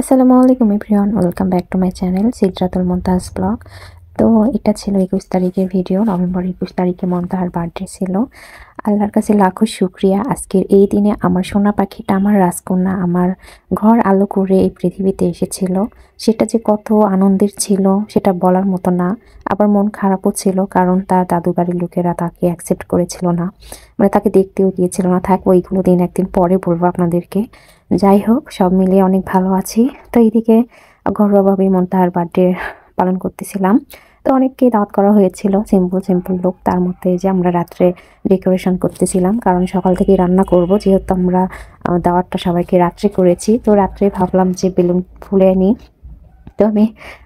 আসসালামু আলাইকুম everyone, welcome back to my channel Sidratul Mumtaz blog. তো এটা ছিল 21 তারিখের ভিডিও। নভেম্বর 21 তারিখে মুমতাহার বার্থডে ছিল। আল্লাহর কাছে লাখো শুক্রিয়া, আজকের এই দিনে আমার সোনা পাখিটা, আমার রাজকন্যা, আমার ঘর আলো করে এই পৃথিবীতে এসেছিল। সেটা যে কত আনন্দের ছিল সেটা বলার মতো না। আবার মন খারাপও ছিল, কারণ তার দাদু বাড়ির লোকেরা তাকে অ্যাকসেপ্ট করেছিল না, মানে তাকে দেখতেও গিয়েছিল না। থাক, ওইগুলো দিন একদিন পরে বলবো আপনাদেরকে। যাই হোক, সব মিলিয়ে অনেক ভালো আছি। তো এইদিকে ঘরোয়াভাবে মুমতাহার বার্থডে পালন করতেছিলাম। তো অনেককে দাওয়াত করা হয়েছিল, সিম্পল সিম্পল লোক। তার মধ্যে যে আমরা রাত্রে ডেকোরেশন করতেছিলাম, কারণ সকাল থেকেই রান্না করব, যেহেতু আমরা দাওয়াতটা সবাইকে রাত্রে করেছি। তো রাত্রে ভাবলাম যে বেলুন ফুলে নিই। তো আমি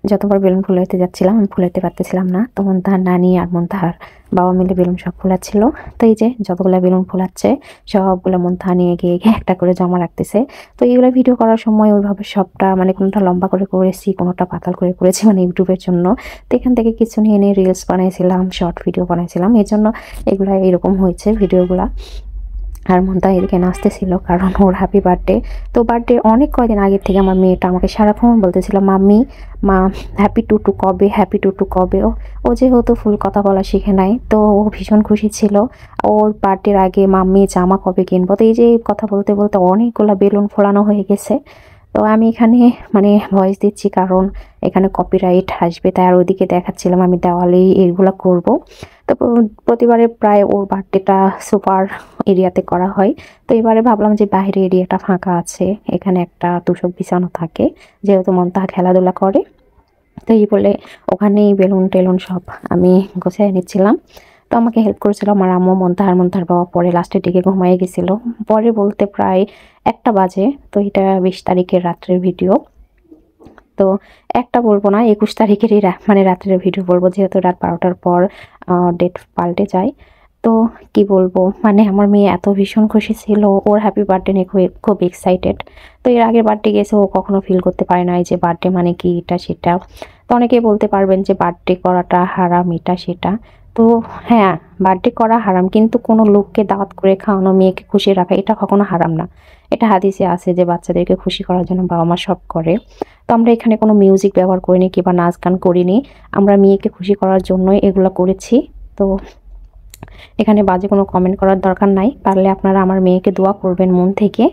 যতবার বেলুন ফুলাইতে যাচ্ছিলাম, আমি ফুলাইতে পারতেছিলাম না। তো মুমতাহার নানি আর মুমতাহার বাবা মিলে বেলুন সব ফুলাচ্ছিল। তো এই যে যতগুলো বেলুন ফুলাচ্ছে সবগুলো মুমতাহা নিয়ে গিয়ে গিয়ে একটা করে জমা রাখতেছে। তো এইগুলো ভিডিও করার সময় ওইভাবে সবটা, মানে কোনোটা লম্বা করে করেছি, কোনোটা পাতাল করে করেছি, মানে ইউটিউবের জন্য। তো এখান থেকে কিছু নিয়ে নিয়ে রিলস বানাইছিলাম, শর্ট ভিডিও বানাইছিলাম, এই জন্য এগুলা এরকম হয়েছে ভিডিওগুলা। আর মুমতাহা এদিকে নাচতেছিল, কারণ ওর হ্যাপি বার্থডে। তো বার্থডে অনেক কয়দিন আগের থেকে আমার মেয়েটা আমাকে সারাক্ষণ বলতেছিল, মাম্মি মা হ্যাপি টুটু কবে, হ্যাপি টুটু কবে। ও যেহেতু ফুল কথা বলা শিখে নাই, তো ও ভীষণ খুশি ছিল। ওর বার্থডের আগে মাম্মি জামা কবে কিনবো। তো এই যে কথা বলতে বলতে অনেকগুলো বেলুন ফোলানো হয়ে গেছে। তো আমি এখানে মানে ভয়েস দিচ্ছি, কারণ এখানে কপিরাইট আসবে, তাই। আর ওইদিকে দেখাচ্ছিলাম আমি দেওয়ালেই এগুলো করব। তো প্রতিবারে প্রায় ওর বার্থডেটা সুপার এরিয়াতে করা হয়। তো এবারে ভাবলাম যে বাইরে এরিয়াটা ফাঁকা আছে, এখানে একটা তোশক বিছানো থাকে, যেহেতু মুমতাহা খেলাধুলা করে। তো এই বলে ওখানেই বেলুন টেলুন সব আমি গোছায় নিচ্ছিলাম। তো আমাকে হেল্প করেছিল আমার আম্মু। মুমতাহার বাবা পরে লাস্টের দিকে ঘুমাই গেছিল, পরে বলতে প্রায় 1টা বাজে। তো এটা 20 তারিখের রাত্রের ভিডিও। তো 1টা বলবো না, 21 তারিখেরই মানে রাত্রের ভিডিও বলবো, যেহেতু রাত 12টার পর ডেট পাল্টে যায়। তো কি বলবো, মানে আমার মেয়ে এত ভীষণ খুশি ছিল, ওর হ্যাপি বার্থডে নিয়ে খুব খুব এক্সাইটেড। তো এর আগের বার্থডে গেছে, ও কখনো ফিল করতে পারে না এই যে বার্থডে মানে কি, এটা সেটা। তো অনেকেই বলতে পারবেন যে বার্থডে করাটা হারাম, এটা সেটা। তো হ্যাঁ, বার্থডে করা হারাম, কিন্তু কোনো লোককে দাওয়াত করে খাওয়ানো, মেয়েকে খুশি রাখা, এটা কখনো হারাম না। এটা হাদিসে আছে যে বাচ্চাদেরকে খুশি করার জন্য বাবা মা সব করে। তো আমরা এখানে কোনো মিউজিক ব্যবহার করিনি কিংবা নাচ গান করিনি, আমরা মেয়েকে খুশি করার জন্যই এগুলো করেছি। তো এখানে বাজে কোনো কমেন্ট করার দরকার নাই, পারলে আপনারা আমার মেয়েকে দোয়া করবেন মন থেকে।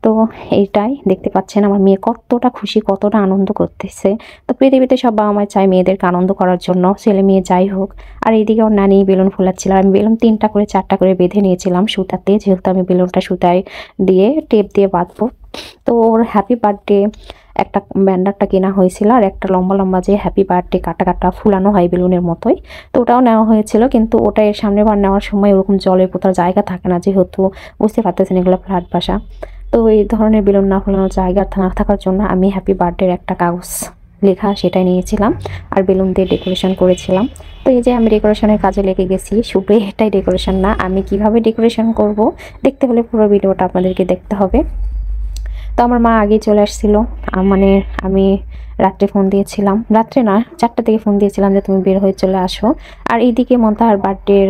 তো এইটাই দেখতে পাচ্ছেন আমার মেয়ে কতটা খুশি, কতটা আনন্দ করতেছে। তো পৃথিবীতে সব বাবা মা চায় মেয়েদেরকে আনন্দ করার জন্য, ছেলে মেয়ে যাই হোক। আর এইদিকে ওর নানি বেলুন ফোলাচ্ছিল, আমি বেলুন 3টা করে 4টা করে বেঁধে নিয়েছিলাম সুতাতে, যেহেতু আমি বেলুনটা সুতায় দিয়ে টেপ দিয়ে বাঁধবো। তো ওর হ্যাপি বার্থডে একটা ব্যান্ডারটা কেনা হয়েছিল, আর একটা লম্বা লম্বা যে হ্যাপি বার্থডে কাটা কাটা ফুলানো হয় বেলুনের মতোই, তো ওটাও নেওয়া হয়েছিল। কিন্তু ওটা এর সামনের বার নেওয়ার সময় ওরকম জলের পোতার জায়গা থাকে না, যেহেতু বুঝতে পারতেছেন এগুলো ফ্ল্যাট বাসা। তো এই ধরনের বেলুন না ফোলানোর জায়গা না থাকার জন্য আমি হ্যাপি বার্থডের একটা কাগজ লেখা সেটাই নিয়েছিলাম, আর বেলুন দিয়ে ডেকোরেশন করেছিলাম। তো এই যে আমি ডেকোরেশনের কাজে লেগে গেছি। শুধু এটাই ডেকোরেশন না, আমি কিভাবে ডেকোরেশন করব দেখতে হলে পুরো ভিডিওটা আপনাদেরকে দেখতে হবে। তো আমার মা আগেই চলে আসছিল, মানে আমি রাত্রে ফোন দিয়েছিলাম, রাত্রে না 4টা থেকে ফোন দিয়েছিলাম যে তুমি বের হয়ে চলে আসো। আর এইদিকে মুমতাহার বার্থডের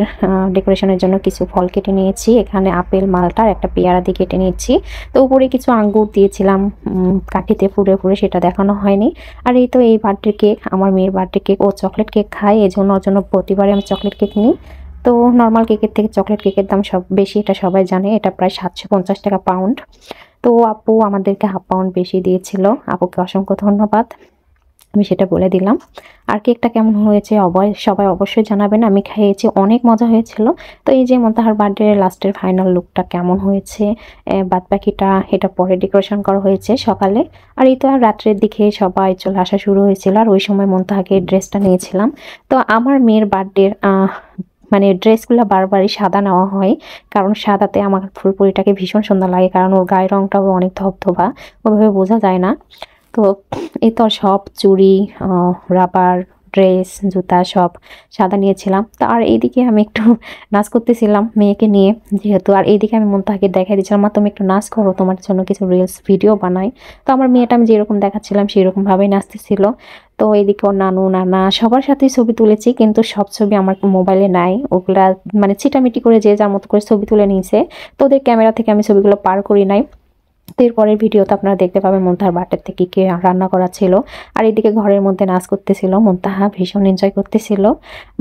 ডেকোরেশনের জন্য কিছু ফল কেটে নিয়েছি, এখানে আপেল, মালটা আর একটা পেয়ারা দিয়ে কেটে নিয়েছি। তো উপরে কিছু আঙ্গুর দিয়েছিলাম কাঠিতে ফুড়ে ফুড়ে, সেটা দেখানো হয়নি। আর এই তো এই বার্থডে কেক, আমার মেয়ের বার্থডে কেক, ও চকলেট কেক খায়, এই জন্য ওর জন্য প্রতিবারে আমি চকলেট কেক নিই। তো নর্মাল কেকের থেকে চকলেট কেকের দাম সব বেশি, এটা সবাই জানে, এটা প্রায় 750 টাকা পাউন্ড। তো আপু আমাদেরকে হাফ পাউন্ড বেশি দিয়েছিল, আপুকে অসংখ্য ধন্যবাদ, আমি সেটা বলে দিলাম। আর কেকটা কেমন হয়েছে সবাই অবশ্যই জানাবেন, আমি খেয়েছি, অনেক মজা হয়েছিল। তো এই যে মুমতাহার বার্থডে লাস্টের ফাইনাল লুকটা কেমন হয়েছে, বাদ বাকিটা এটা পরে ডেকোরেশন করা হয়েছে সকালে। আর এই তো আর রাত্রের দিকে সবাই চলে আসা শুরু হয়েছিল, আর ওই সময় মুমতাহাকে ড্রেসটা নিয়েছিলাম। তো আমার মেয়ের বার্থডের মানে ড্রেসগুলো বারবারই সাদা নেওয়া হয়, কারণ সাদাতে আমার ফুলপুরিটাকে ভীষণ সুন্দর লাগে, কারণ ওর গায়ের রংটাও অনেক ধবধবা, ওইভাবে বোঝা যায় না। তো এই তো সব চুড়ি, রাবার, ড্রেস, জুতা সব সাদা নিয়েছিলাম। তো আর এইদিকে আমি একটু নাচ করতেছিলাম মেয়েকে নিয়ে, যেহেতু। আর এইদিকে আমি মুমতাহাকে দেখাই দিচ্ছিলাম, মা তুমি একটু নাচ করো, তোমার জন্য কিছু রিলস ভিডিও বানাই। তো আমার মেয়েটা আমি যেরকম দেখাচ্ছিলাম সেরকম ভাবেই নাচতেছিল। তো এদিকে ওর নানু নানা সবার সাথেই ছবি তুলেছি, কিন্তু সব ছবি আমার মোবাইলে নাই, ওগুলা মানে ছিটামিটি করে যে যার মতো করে ছবি তুলে নিয়েছে। তো ওদের ক্যামেরা থেকে আমি ছবিগুলো পার করি নাই, তো এরপরের ভিডিওতে আপনারা দেখতে পাবেন মুনতাহার বার্থডে থেকে কি রান্না করা ছিল। আর এদিকে ঘরের মধ্যে নাচ করতেছিল, মুনতাহা ভীষণ এনজয় করতেছিল।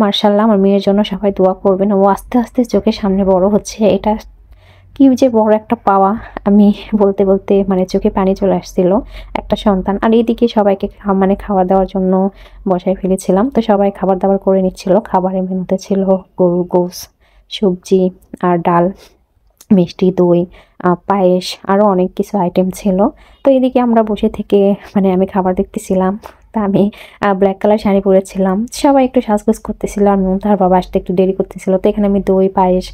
মার্শাল্লাহ, আমার মেয়ের জন্য সবাই দোয়া করবেন। ও আস্তে আস্তে চোখের সামনে বড় হচ্ছে, এটা কি যে বড় একটা পাওয়া। আমি বলতে বলতে মানে চোখে পানি চলে আসছিল, একটা সন্তান। আর এইদিকে সবাইকে মানে খাবার দেওয়ার জন্য বসায় ফেলেছিলাম। তো সবাই খাবার দাবার করে নিচ্ছিল। খাবারের মেনুতে ছিল গরুর গোস, সবজি আর ডাল, মিষ্টি, দই, পায়েস, আরও অনেক কিছু আইটেম ছিল। তো এদিকে আমরা বসে থেকে মানে আমি খাবার দেখতেছিলাম। তা আমি ব্ল্যাক কালার শাড়ি পরেছিলাম, সবাই একটু সাজগোজ করতেছিল। আর তার বাবা আসতে একটু দেরি করতেছিল, তো এখানে আমি দই, পায়েস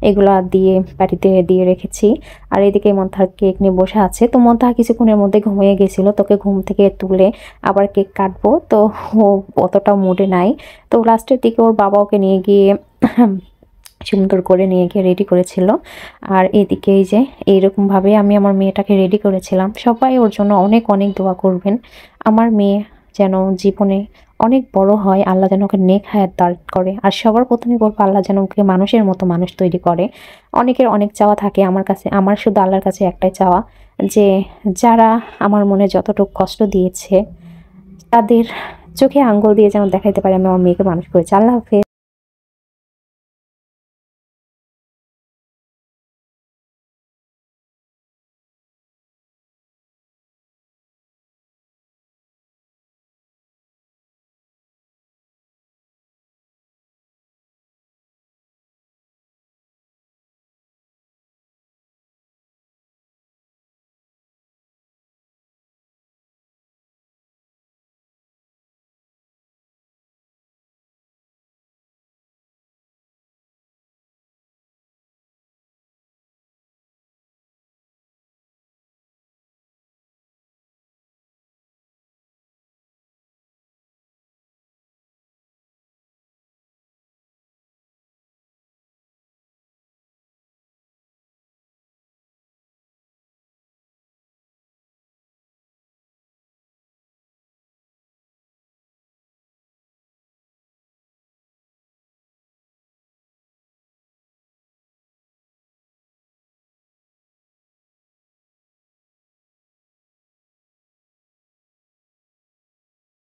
এগুলা দিয়ে বাড়িতে দিয়ে রেখেছি। আর এদিকে মন্থার কেক নিয়ে বসে আছে। তো মন্থা কিছুক্ষণের মধ্যে ঘুমিয়ে গেছিল, তোকে ঘুম থেকে তুলে আবার কেক কাটবো। তো ও অতটা মুডে নাই। তো লাস্টের দিকে ওর বাবা ওকে নিয়ে গিয়ে সুন্দর করে নিয়ে গিয়ে রেডি করেছিল। আর এদিকে এই যে এইরকমভাবে আমি আমার মেয়েটাকে রেডি করেছিলাম। সবাই ওর জন্য অনেক অনেক দোয়া করবেন। আমার মেয়ে যেন জীবনে অনেক বড় হয়, আল্লাহ যেন ওকে নেক হায়াত দান করে। আর সবার প্রথমে বলবো, আল্লাহ যেন ওকে মানুষের মতো মানুষ তৈরি করে। অনেকের অনেক চাওয়া থাকে, আমার কাছে আমার শুধু আল্লাহর কাছে একটাই চাওয়া, যে যারা আমার মনে যতটুকু কষ্ট দিয়েছে তাদের চোখে আঙ্গুল দিয়ে যেন দেখাইতে পারে আমি আমার মেয়েকে মানুষ করেছি। আল্লাহ হাফেজ।